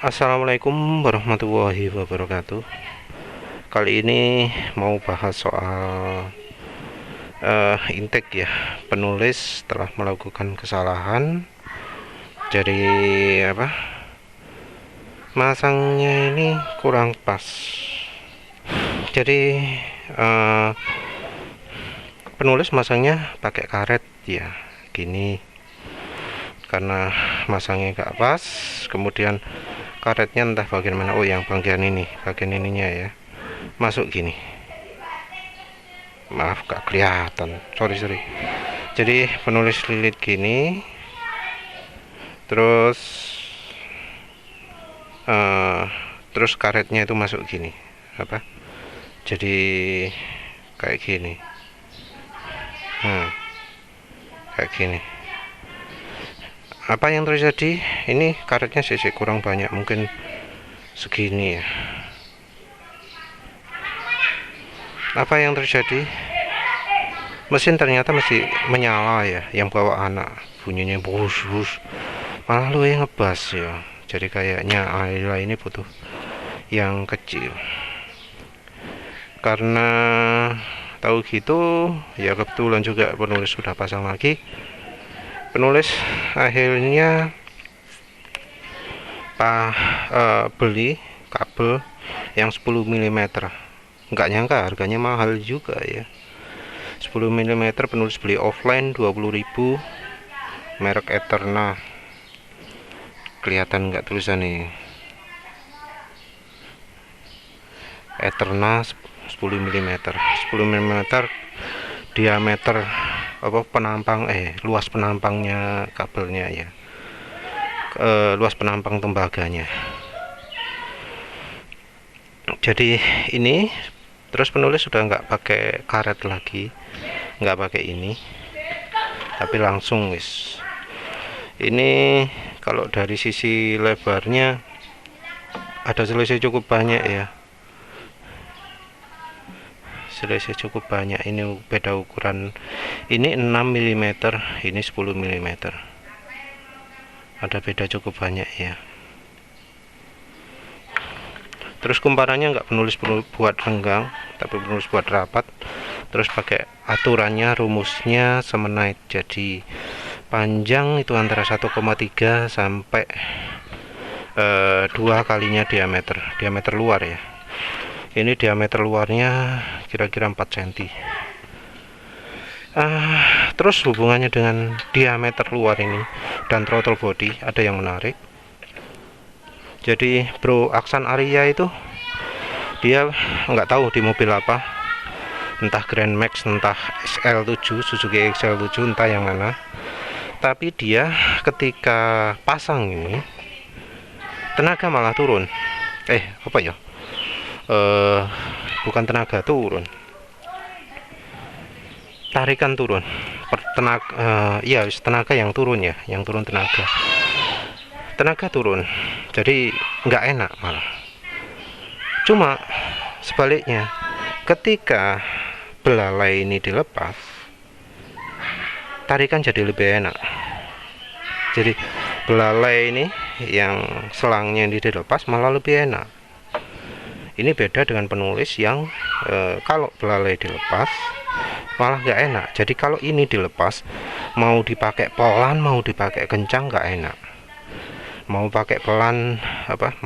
Assalamualaikum warahmatullahi wabarakatuh. Kali ini mau bahas soal intake ya. Penulis telah melakukan kesalahan. Jadi masangnya ini kurang pas. Jadi penulis masangnya pakai karet ya, gini. Karena masangnya gak pas, kemudian karetnya entah bagian mana. Oh, yang bagian ini, bagian ininya ya, masuk gini. Maaf gak kelihatan, sorry. Jadi penulis lilit gini, terus karetnya itu masuk gini, jadi kayak gini. Kayak gini. Apa yang terjadi? Ini karetnya sisi kurang banyak, mungkin segini ya. Apa yang terjadi? Mesin ternyata masih menyala ya, yang bawa anak, bunyinya bus, malah lu yang ngebas ya. Jadi kayaknya Ayla ini butuh yang kecil. Karena tahu gitu ya, kebetulan juga penulis sudah pasang lagi. Penulis akhirnya beli kabel yang 10 mm. Nggak nyangka harganya mahal juga ya. 10 mm penulis beli offline 20.000, merek Eterna. Kelihatan nggak tulisan nih, Eterna 10 mm. 10 mm diameter luas penampangnya kabelnya ya, luas penampang tembaganya. Jadi ini terus penulis sudah nggak pakai karet lagi, nggak pakai ini, tapi langsung wis. Ini kalau dari sisi lebarnya ada selisih cukup banyak ya, selisih cukup banyak. Ini beda ukuran, ini 6 mm, ini 10 mm, ada beda cukup banyak ya. Terus kumparannya nggak penulis buat renggang, tapi penulis buat rapat. Terus pakai aturannya, rumusnya Semenite. Jadi panjang itu antara 1,3 sampai 2 kalinya diameter luar ya. Ini diameter luarnya kira-kira 4 cm. Terus hubungannya dengan diameter luar ini dan throttle body ada yang menarik. Jadi Bro Aksan Arya itu dia nggak tahu di mobil apa, entah Grand Max, entah XL7, Suzuki XL7, entah yang mana. Tapi dia ketika pasang ini tenaga malah turun. Bukan tenaga turun, tarikan turun. Tenaga yang turun ya, yang turun tenaga turun. Jadi nggak enak malah. Cuma sebaliknya, ketika belalai ini dilepas, tarikan jadi lebih enak. Jadi belalai ini yang selangnya ini dilepas malah lebih enak. Ini beda dengan penulis yang kalau belalai dilepas malah nggak enak. Jadi kalau ini dilepas, mau dipakai pelan mau dipakai kencang nggak enak. Mau pakai pelan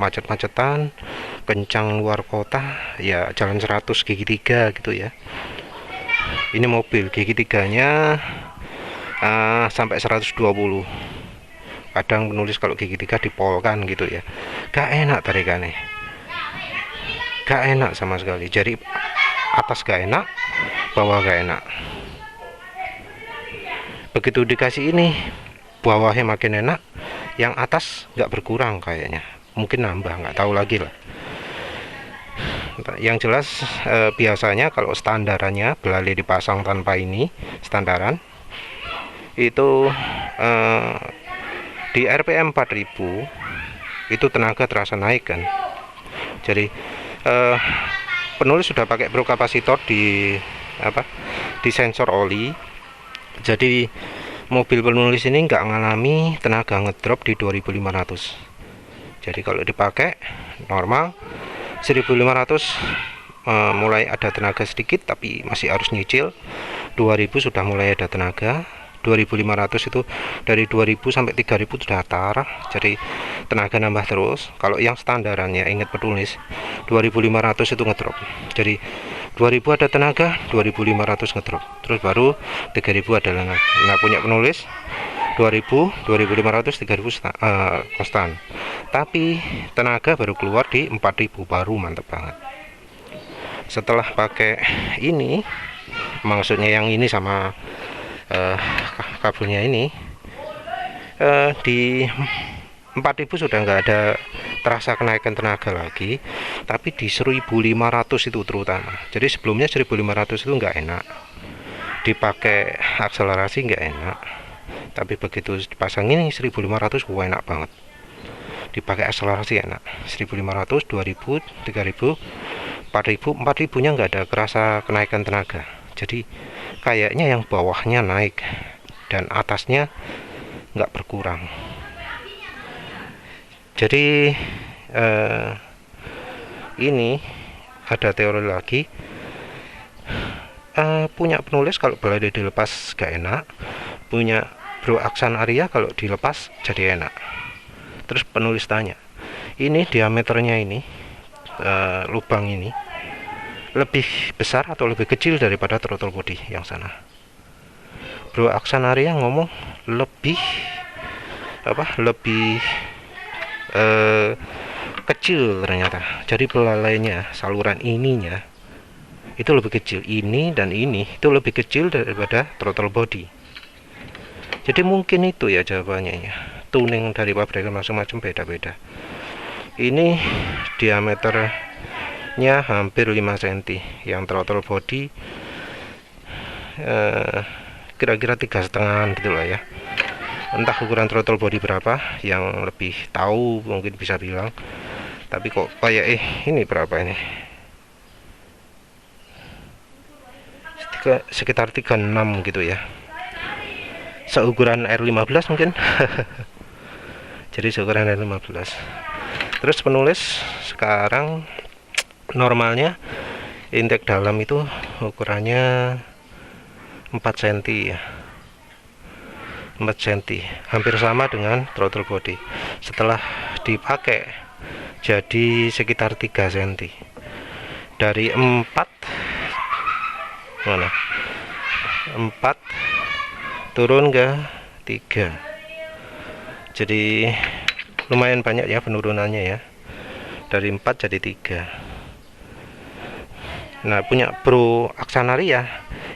macet-macetan, kencang luar kota ya, jalan 100 gigi 3 gitu ya. Ini mobil gigi 3 nya sampai 120. Kadang penulis kalau gigi 3 dipolkan gitu ya, gak enak tarikannya, gak enak sama sekali. Jadi atas gak enak, bawah gak enak. Begitu dikasih ini, bawahnya makin enak, yang atas nggak berkurang kayaknya, mungkin nambah, nggak tahu lagi lah. Yang jelas biasanya kalau standarannya belalai dipasang tanpa ini, standaran itu di RPM 4000 itu tenaga terasa naik kan. Jadi penulis sudah pakai bro kapasitor di sensor oli. Jadi mobil penulis ini nggak ngalami tenaga ngedrop di 2500. Jadi kalau dipakai normal 1500 mulai ada tenaga sedikit, tapi masih harus nyicil. 2000 sudah mulai ada tenaga. 2500 itu dari 2000 sampai 3000 sudah tarah, jadi tenaga nambah terus. Kalau yang standarannya, ingat penulis, 2500 itu ngedrop. Jadi 2000 ada tenaga, 2500 ngedrop, terus baru 3000 adalah nah punya penulis 2000, 2500, 3000 konstan. Tapi tenaga baru keluar di 4000, baru mantep banget. Setelah pakai ini, maksudnya yang ini sama kabelnya ini, di 4000 sudah nggak ada terasa kenaikan tenaga lagi, tapi di 1500 itu terutama. Jadi sebelumnya 1500 itu nggak enak, dipakai akselerasi nggak enak, tapi begitu dipasang ini 1500, wah enak banget. Dipakai akselerasi enak. 1500, 2000, 3000, 4000, 4000 nya nggak ada kerasa kenaikan tenaga. Jadi kayaknya yang bawahnya naik dan atasnya nggak berkurang. Jadi ini ada teori lagi, punya penulis kalau boleh dilepas gak enak, punya Bro Aksan Arya kalau dilepas jadi enak. Terus penulis tanya, ini diameternya ini, lubang ini lebih besar atau lebih kecil daripada throttle body yang sana? Bro Aksan Arya ngomong lebih kecil ternyata. Jadi belalainya, saluran ininya itu lebih kecil, ini dan ini itu lebih kecil daripada throttle body. Jadi mungkin itu ya jawabannya ya. Tuning dari pabrikan macam-macam beda-beda. Ini diameternya hampir 5 cm, yang throttle body kira-kira 3,5 gitu lah ya. Entah ukuran throttle body berapa, yang lebih tahu mungkin bisa bilang. Tapi kok kayak ini berapa ini, sekitar 36 gitu ya, seukuran R15 mungkin. Jadi seukuran R15. Terus penulis sekarang normalnya intake dalam itu ukurannya 4 cm ya, 4 cm, hampir sama dengan throttle body. Setelah dipakai jadi sekitar 3 cm, dari 4 turun ke 3. Jadi lumayan banyak ya penurunannya ya, dari 4 jadi 3. Nah punya Bro Aksan Arya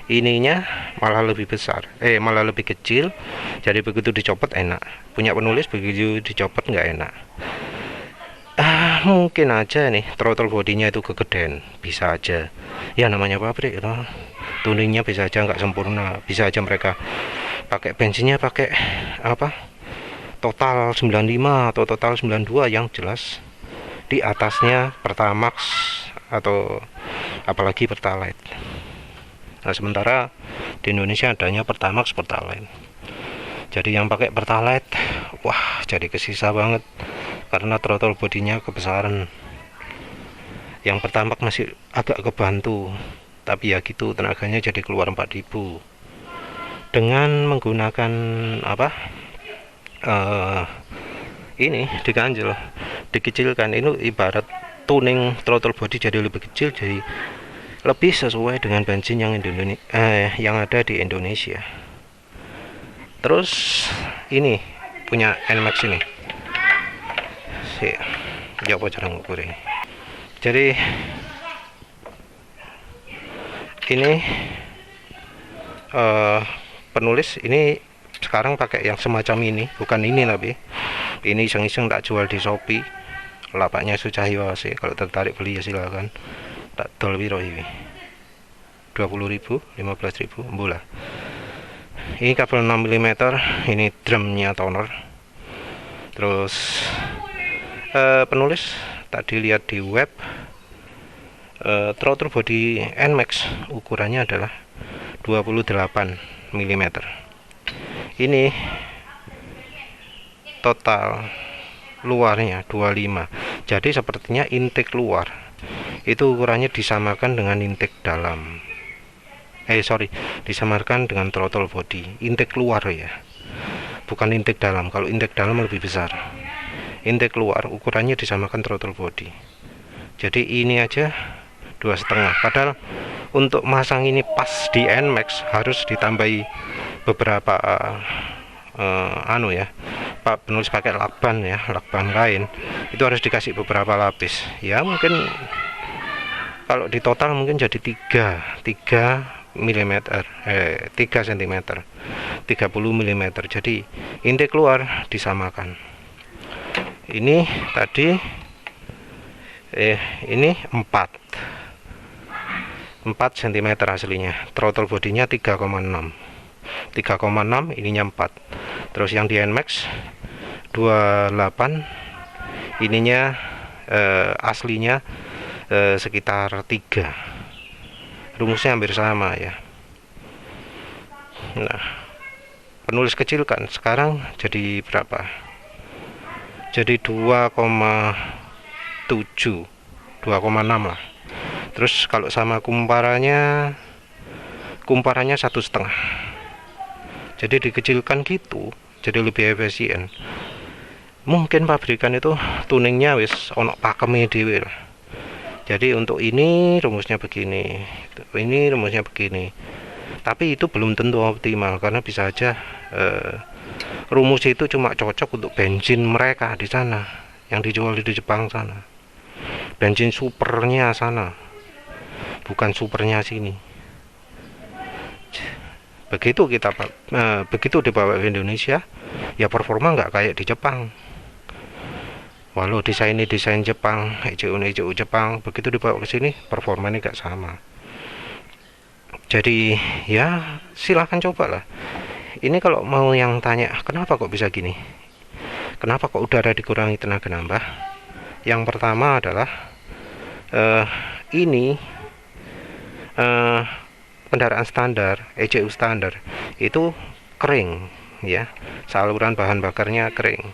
ininya malah lebih besar, malah lebih kecil, jadi begitu dicopot enak. Punya penulis begitu dicopot nggak enak. Mungkin aja nih throttle bodinya itu kegedean, bisa aja ya, namanya pabrik gitu. Tuningnya bisa aja nggak sempurna, bisa aja mereka pakai bensinnya pakai total 95 atau total 92, yang jelas di atasnya Pertamax atau apalagi Pertalite. Nah sementara di Indonesia adanya Pertamax, Pertalite. Jadi yang pakai Pertalite, wah jadi kesisa banget karena throttle bodinya kebesaran. Yang Pertamax masih agak kebantu, tapi ya gitu, tenaganya jadi keluar 4000 dengan menggunakan ini diganjel, dikecilkan. Ini ibarat tuning throttle body jadi lebih kecil, jadi lebih sesuai dengan bensin yang yang ada di Indonesia. Terus ini punya NMAX ini sih, ya apa cara ngukurnya. Jadi ini penulis ini sekarang pakai yang semacam ini, bukan ini, tapi ini iseng-iseng tak jual di Shopee. Lapaknya Sucahyo sih, kalau tertarik beli ya silakan. Tak dol piro ini, 20.000, 15.000 bola. Ini kabel 6 mm, ini drumnya toner. Terus penulis tadi lihat di web, throttle body NMAX ukurannya adalah 28 mm. Ini total luarnya 25. Jadi sepertinya intake luar itu ukurannya disamakan dengan intake dalam. Disamakan dengan throttle body. Intake luar ya, bukan intake dalam. Kalau intake dalam lebih besar. Intake luar ukurannya disamakan throttle body. Jadi ini aja 2,5. Padahal untuk masang ini pas di NMAX harus ditambahi beberapa Pak penulis pakai lakban ya, lakban kain itu harus dikasih beberapa lapis ya. Mungkin kalau di total mungkin jadi 3 mm 3 cm 30 mm. Jadi intake keluar disamakan. Ini tadi ini 4 cm aslinya. Throttle bodinya 3,6, ininya 4. Terus yang di NMAX 28, ininya aslinya sekitar 3. Rumusnya hampir sama ya. Nah, penulis kecilkan sekarang jadi berapa? Jadi 2,7, 2,6 lah. Terus kalau sama kumparannya 1,5. Jadi dikecilkan gitu, jadi lebih efisien. Mungkin pabrikan itu tuningnya wis ono pakeme dhewe lah. Jadi untuk ini rumusnya begini, ini rumusnya begini. Tapi itu belum tentu optimal karena bisa aja rumus itu cuma cocok untuk bensin mereka di sana yang dijual di Jepang sana. Bensin supernya sana, bukan supernya sini. Begitu dibawa ke Indonesia, ya performa nggak kayak di Jepang. Walau desain Jepang, ECU Jepang, begitu dibawa ke sini performanya nggak sama. Jadi ya silahkan cobalah. Ini kalau mau yang tanya kenapa kok bisa gini, kenapa kok udara dikurangi tenaga nambah, yang pertama adalah ini kendaraan standar, ECU standar itu kering ya, saluran bahan bakarnya kering,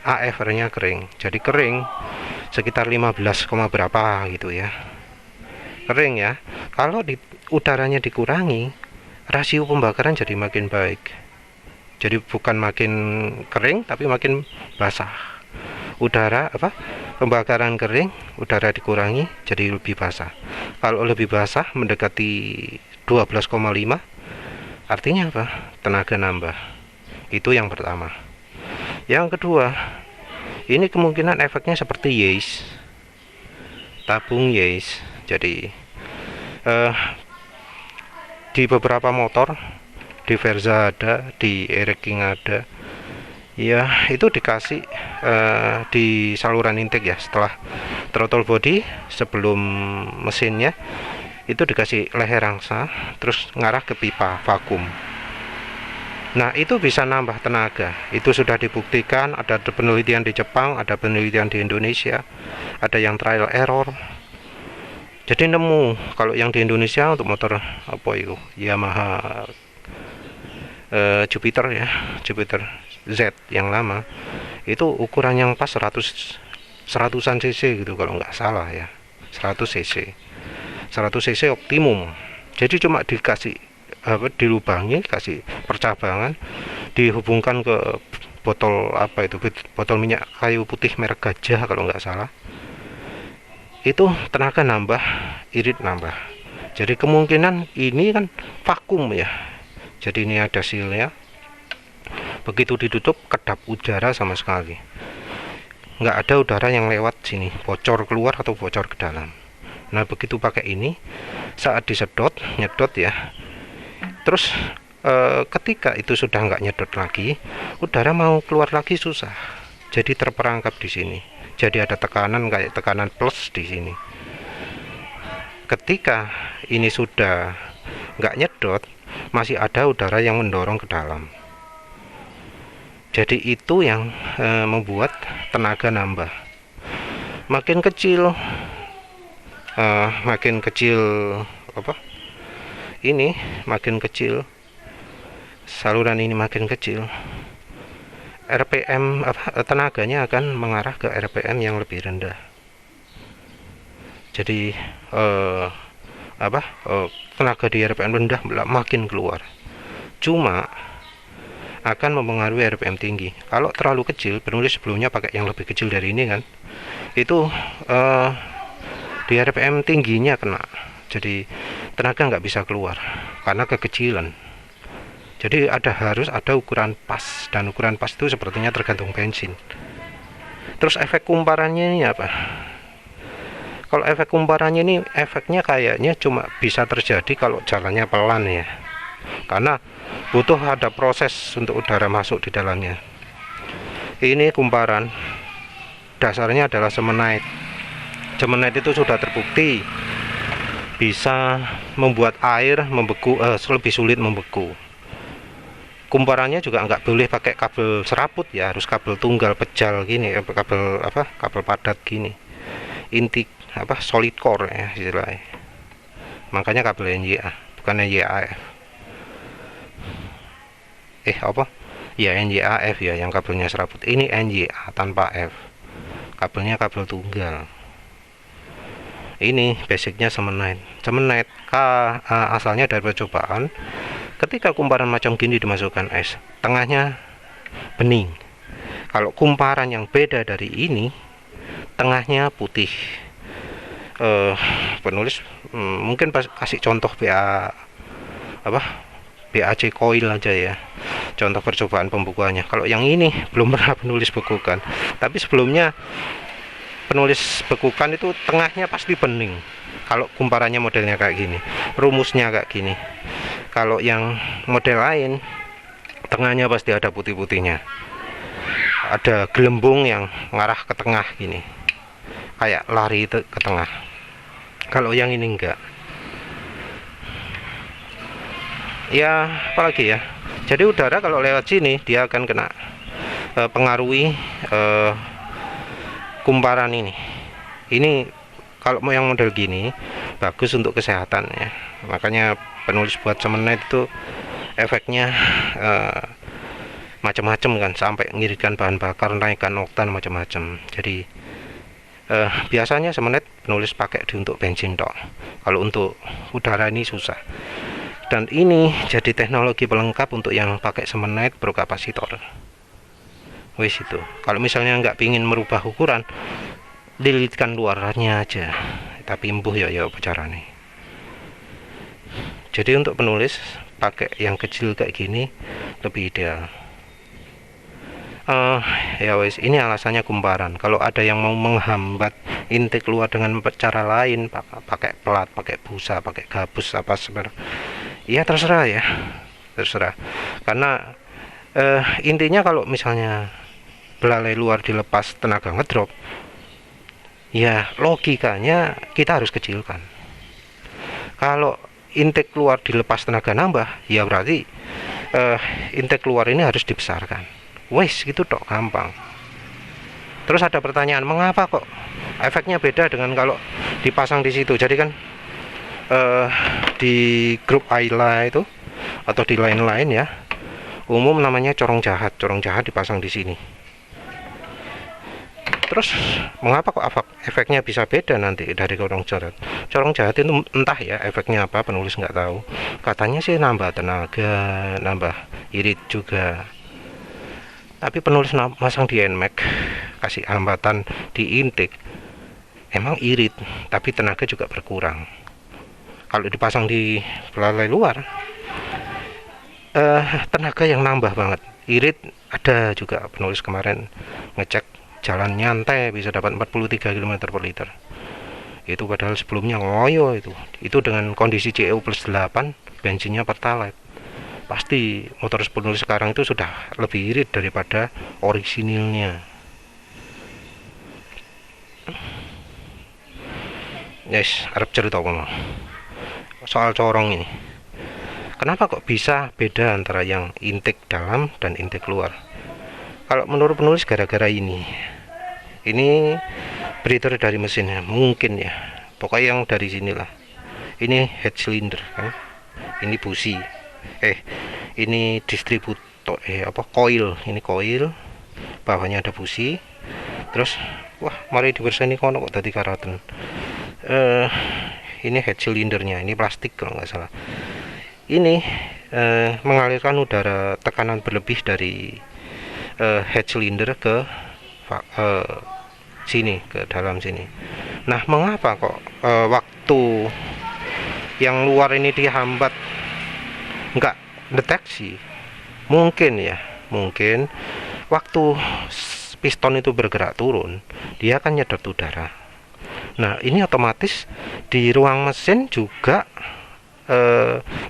AFR nya kering. Jadi kering sekitar 15, berapa gitu ya, kering ya. Kalau udaranya dikurangi, rasio pembakaran jadi makin baik. Jadi bukan makin kering tapi makin basah. Pembakaran kering, udara dikurangi jadi lebih basah. Kalau lebih basah mendekati 12,5, artinya apa? Tenaga nambah. Itu yang pertama. Yang kedua, ini kemungkinan efeknya seperti Yates, tabung Yates. Jadi di beberapa motor, di Verza ada, di Eric King ada ya, itu dikasih di saluran intake ya, setelah throttle body, sebelum mesinnya itu dikasih leher rangsa terus ngarah ke pipa vakum. Nah itu bisa nambah tenaga. Itu sudah dibuktikan, ada penelitian di Jepang, ada penelitian di Indonesia, ada yang trial error. Jadi nemu kalau yang di Indonesia untuk motor apa itu Yamaha Jupiter ya, Jupiter Z yang lama itu ukuran yang pas 100-an cc gitu kalau nggak salah ya, 100 cc optimum. Jadi cuma dikasih dilubangi, kasih percabangan, dihubungkan ke botol botol minyak kayu putih merek Gajah kalau nggak salah, itu tenaga nambah, irit nambah. Jadi kemungkinan ini kan vakum ya, jadi ini ada sealnya, begitu ditutup kedap udara sama sekali, nggak ada udara yang lewat sini bocor keluar atau bocor ke dalam. Nah begitu pakai ini, saat nyedot ya, terus ketika itu sudah nggak nyedot lagi, udara mau keluar lagi susah, jadi terperangkap di sini. Jadi ada tekanan kayak tekanan plus di sini. Ketika ini sudah nggak nyedot, masih ada udara yang mendorong ke dalam. Jadi itu yang membuat tenaga nambah. Makin kecil saluran ini makin kecil, RPM tenaganya akan mengarah ke RPM yang lebih rendah. Jadi tenaga di RPM rendah makin keluar. Cuma akan mempengaruhi RPM tinggi. Kalau terlalu kecil, penulis sebelumnya pakai yang lebih kecil dari ini kan, itu di RPM tingginya kena. Jadi tenaga nggak bisa keluar karena kekecilan. Jadi harus ada ukuran pas, dan ukuran pas itu sepertinya tergantung bensin. Terus efek kumparannya ini apa? Kalau efek kumparannya ini, efeknya kayaknya cuma bisa terjadi kalau jalannya pelan ya, karena butuh ada proses untuk udara masuk di dalamnya. Ini kumparan dasarnya adalah Cemenite. Cemenite itu sudah terbukti bisa membuat air membeku, lebih sulit membeku. Kumparannya juga nggak boleh pakai kabel serabut ya, harus kabel tunggal pejal gini, kabel padat gini, inti solid core ya istilahnya. Makanya kabel NJA, bukan NJAF. Ya NJAF ya, yang kabelnya serabut. Ini NJA tanpa F, kabelnya kabel tunggal. Ini basicnya Cemenite. Cemenite asalnya dari percobaan. Ketika kumparan macam gini dimasukkan es, tengahnya bening. Kalau kumparan yang beda dari ini, tengahnya putih. Penulis mungkin kasih contoh BAC coil aja ya, contoh percobaan pembukuannya. Kalau yang ini belum pernah penulis bekukan, tapi sebelumnya penulis bekukan itu tengahnya pasti bening. Kalau kumparannya modelnya kayak gini, rumusnya kayak gini. Kalau yang model lain, tengahnya pasti ada putih-putihnya, ada gelembung yang ngarah ke tengah gini, kayak lari ke tengah. Kalau yang ini enggak. Ya apalagi ya, jadi udara kalau lewat sini dia akan kena pengaruhi kumparan ini. Kalau mau yang model gini bagus untuk kesehatan ya, makanya penulis buat Cemenite itu efeknya macam-macam kan, sampai ngiritkan bahan bakar, naikkan oktan macam-macam. Jadi biasanya Cemenite penulis pakai untuk bensin tok. Kalau untuk udara ini susah. Dan ini jadi teknologi pelengkap untuk yang pakai Cemenite prokapasitor. Wis itu. Kalau misalnya nggak pingin merubah ukuran, dililitkan luarnya aja. Tapi embuh ya apa caranya. Jadi untuk penulis pakai yang kecil kayak gini lebih ideal. Ya wis, ini alasannya kumparan. Kalau ada yang mau menghambat intake keluar dengan cara lain, pakai pelat, pakai busa, pakai gabus apa sebenarnya, ya terserah ya, terserah. Karena intinya kalau misalnya belalai luar dilepas tenaga ngedrop, ya logikanya kita harus kecilkan. Kalau intake keluar dilepas tenaga nambah, ya berarti intake keluar ini harus dibesarkan. Wes gitu tok, gampang. Terus ada pertanyaan, mengapa kok efeknya beda dengan kalau dipasang di situ? Jadi kan di grup Ayla itu atau di lain-lain ya, umum namanya corong jahat. Corong jahat dipasang di sini. Terus mengapa kok efeknya bisa beda nanti dari corong jahat? Corong jahat itu entah ya efeknya apa, penulis nggak tahu. Katanya sih nambah tenaga, nambah irit juga. Tapi penulis masang di NMAX, kasih hambatan di intake, emang irit, tapi tenaga juga berkurang. Kalau dipasang di belalai luar, tenaga yang nambah banget. Irit ada juga, penulis kemarin ngecek jalan nyantai bisa dapat 43 km per liter. Itu padahal sebelumnya ngoyo itu dengan kondisi CO plus 8, bensinnya pertalite. Pasti motor penulis sekarang itu sudah lebih irit daripada orisinilnya. Yes, Arab cerita apa soal corong ini. Kenapa kok bisa beda antara yang intake dalam dan intake luar? Kalau menurut penulis gara-gara ini breather dari mesinnya mungkin ya. Pokoknya yang dari sinilah. Ini head cylinder kan. Ini busi. Ini distributor coil, ini coil, bawahnya ada busi. Terus wah, mari dibersihkan kono kok tadi karaten. Ini head cylindernya, ini plastik kalau nggak salah. Ini mengalirkan udara tekanan berlebih dari head cylinder ke sini, ke dalam sini. Nah, mengapa kok waktu yang luar ini dihambat nggak deteksi? Mungkin ya, mungkin waktu piston itu bergerak turun, dia akan nyedot udara. Nah, ini otomatis di ruang mesin juga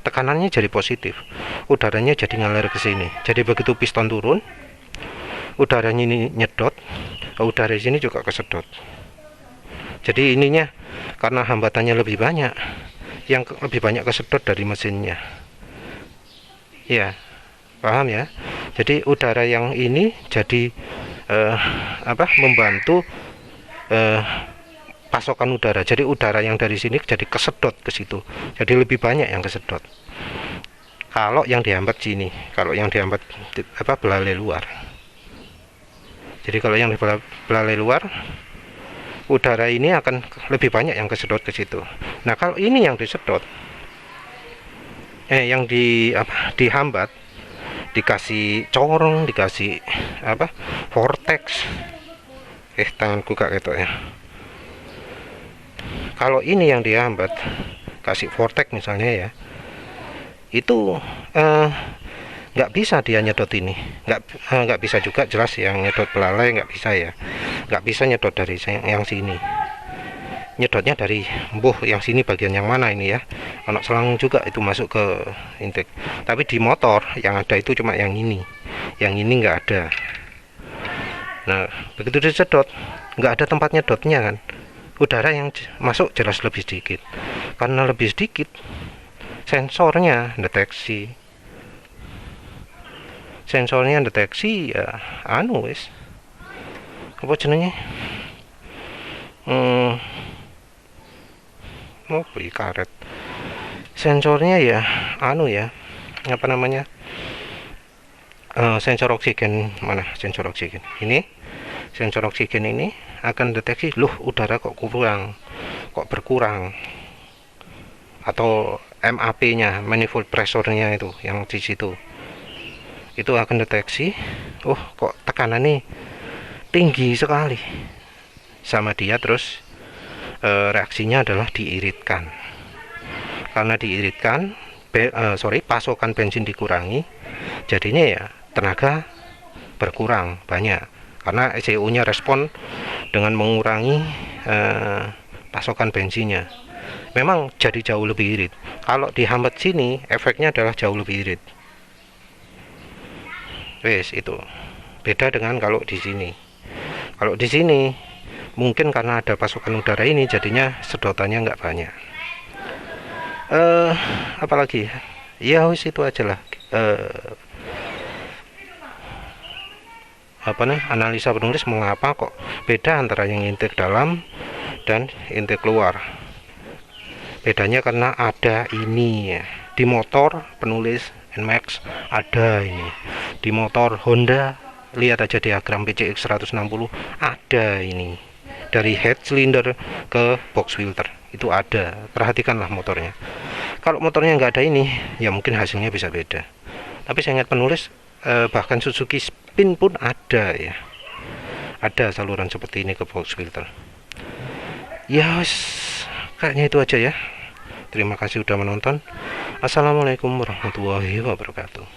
tekanannya jadi positif, udaranya jadi ngalir ke sini. Jadi begitu piston turun, udaranya ini nyedot, udara di sini juga kesedot. Jadi ininya karena hambatannya lebih banyak, yang lebih banyak kesedot dari mesinnya. Ya, paham ya? Jadi udara yang ini jadi membantu pasokan udara. Jadi udara yang dari sini jadi kesedot ke situ. Jadi lebih banyak yang kesedot. Kalau yang dihambat sini, kalau yang dihambat belalai luar. Jadi kalau yang belalai luar, udara ini akan lebih banyak yang kesedot ke situ. Nah, kalau ini yang disedot, yang dihambat, dikasih corong, dikasih vortex. Tanganku gak ketok ya. Kalau ini yang dihambat, kasih vortex misalnya ya, itu nggak bisa dia nyedot ini, nggak bisa juga, jelas yang nyedot belalai nggak bisa ya, nggak bisa nyedot dari yang sini, nyedotnya dari yang sini, bagian yang mana ini ya, anak selang juga itu masuk ke intake. Tapi di motor yang ada itu cuma yang ini nggak ada. Nah, begitu disedot nggak ada tempat nyedotnya kan, udara yang masuk jelas lebih sedikit. Karena lebih sedikit, sensornya deteksi ya wis apa jenenge, karet sensornya ya apa namanya, sensor oksigen. Mana sensor oksigen ini? Sensor oksigen ini akan deteksi, loh udara kok berkurang, atau MAP nya, manifold pressure-nya itu yang di situ, itu akan deteksi, oh kok tekanan nih tinggi sekali sama dia. Terus reaksinya adalah diiritkan. Karena diiritkan, pasokan bensin dikurangi, jadinya ya tenaga berkurang banyak, karena ECU nya respon dengan mengurangi pasokan bensinnya. Memang jadi jauh lebih irit. Kalau dihambat sini, efeknya adalah jauh lebih irit. Wes, itu beda dengan kalau di sini. Kalau di sini mungkin karena ada pasokan udara ini, jadinya sedotannya nggak banyak. Apalagi ya wis itu aja lah. Analisa penulis mengapa kok beda antara yang intake dalam dan intake luar. Bedanya karena ada ini ya. Di motor penulis NMAX ada ini. Di motor Honda, lihat aja diagram PCX 160, ada ini. Dari head cylinder ke box filter itu ada. Perhatikanlah motornya. Kalau motornya nggak ada ini, ya mungkin hasilnya bisa beda. Tapi saya ingat penulis bahkan Suzuki Spin pun ada ya. Ada saluran seperti ini ke box filter. Ya, kayaknya itu aja ya. Terima kasih sudah menonton. Assalamualaikum warahmatullahi wabarakatuh.